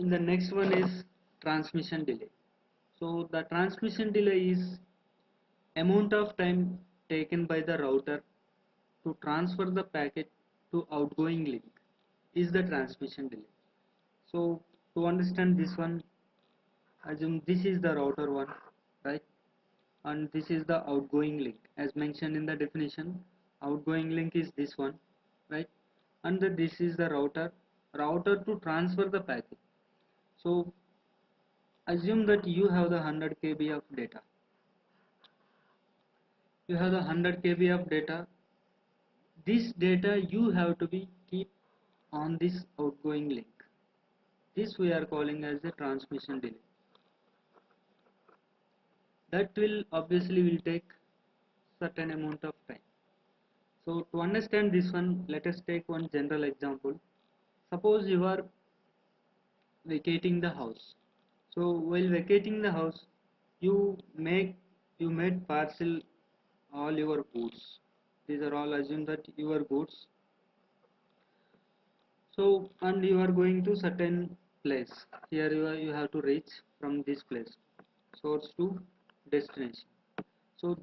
In the next one is transmission delay. So the transmission delay is amount of time taken by the router to transfer the packet to outgoing link is the transmission delay. So to understand this one, assume this is the router one, right? And this is the outgoing link. As mentioned in the definition, outgoing link is this one, right? And this is the router to transfer the packet. So assume that you have the 100 KB of data. You have the 100 KB of data. This data you have to be keep on this outgoing link. This we are calling as the transmission delay. That will obviously will take certain amount of time. So to understand this one, let us take one general example. Suppose you are vacating the house. So while vacating the house, you make you made parcel all your goods. These are all assume that your goods. So and you are going to certain place. Here you have to reach from this place, source to destination. So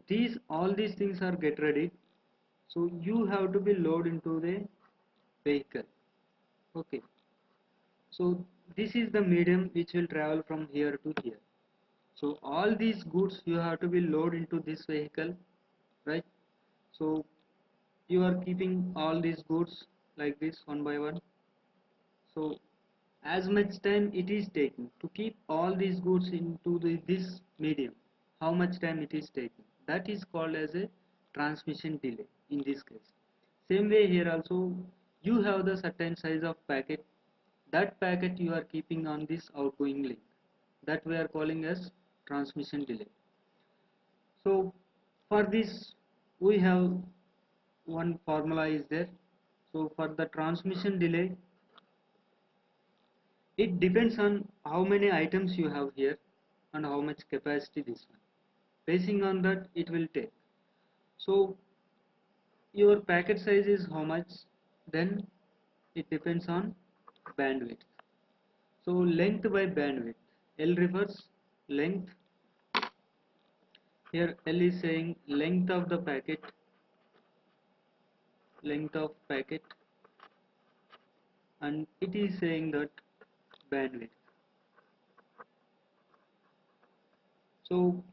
all these things are get ready. So you have to be loaded into the vehicle. Okay. So this is the medium which will travel from here to here. So all these goods you have to be loaded into this vehicle, right? So you are keeping all these goods like this one by one. So as much time it is taking to keep all these goods into this medium, how much time it is taking, that is called as a transmission delay in this case. Same way here also, you have the certain size of packet, that packet you are keeping on this outgoing link, that we are calling as transmission delay. So for this we have one formula is there. So for the transmission delay, it depends on how many items you have here and how much capacity this one. Basing on that it will take. So your packet size is how much, then it depends on bandwidth. So length by bandwidth. L refers length. Here L is saying length of packet, and it is saying that bandwidth. So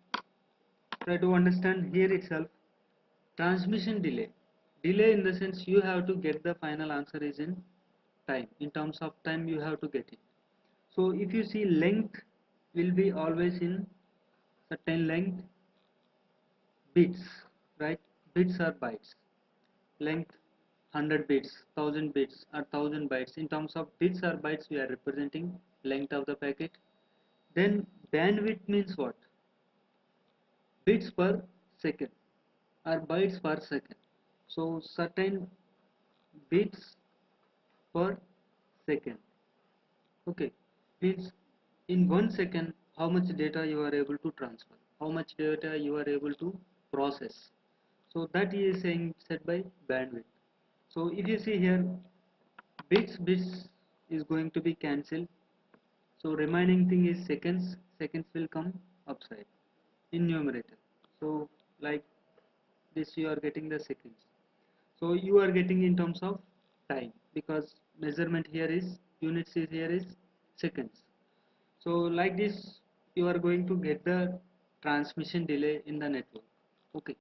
try to understand here itself. Transmission delay. Delay in the sense you have to get the final answer is in time. In terms of time you have to get it. So if you see length will be always in certain length, bits, right? Bits or bytes. Length 100 bits, 1000 bits or 1000 bytes. In terms of bits or bytes we are representing length of the packet. Then bandwidth means what? Bits per second or bytes per second. So certain bits per second. Okay, means in 1 second how much data you are able to transfer, how much data you are able to process. So that is saying set by bandwidth. So if you see here, bits is going to be cancelled. So remaining thing is seconds. Seconds will come upside in numerator. So like this you are getting the seconds. So you are getting in terms of time because measurement here is units is here is seconds. So like this you are going to get the transmission delay in the network. Okay.